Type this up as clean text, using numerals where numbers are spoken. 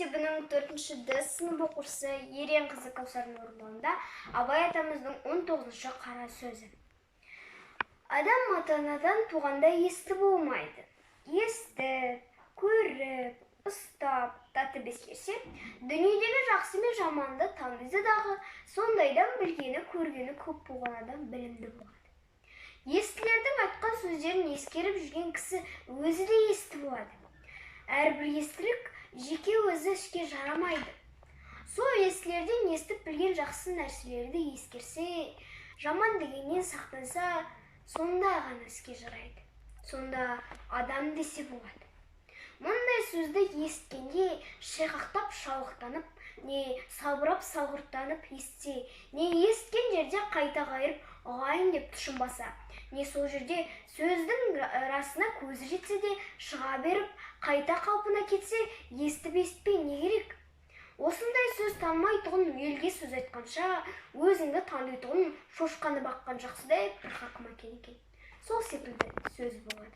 мектебінің 4-Д сынып оқушысы Ерен қызы Каусардың орындауында Абай атамыздың 19-шы қара сөзі. Адам ата-анадан туғанда есті болмайды. Естіп, көріп, ұстап, татып ескерсе, дүниедегі жақсы мен жаманды таниды дағы, сондайдан білгені, көргені көп болған адам білімді болады. Естілердің айтқан сөздерін ескеріп жүрген кісі өзі де есті болады. Әрбір естілік жеке өзі ішке жарамайды. Сол естілерден естіп білген жақсы нәрселерді ескерсе, жаман дегеннен сақтанса, сонда ғана іске жарайды. Сонда адам десе болады. Мұндай сөзді есіткенде шайқақтап шауықтанып, не сабырап салғырттанып естсе, не есіткен жерде қайта қайырып ұғайын деп тұшынбаса, не сол жерде сөздің расына көзі жетсе де шыға беріп, қайта қалпына кетсе, естіп естпей не керек? Осындай сөз танымайтұғын елге сөз айтқанша, өзіңді танитұғын шошқаны баққан жақсыдай бір хақыма екен. Сол секілді сөз болады.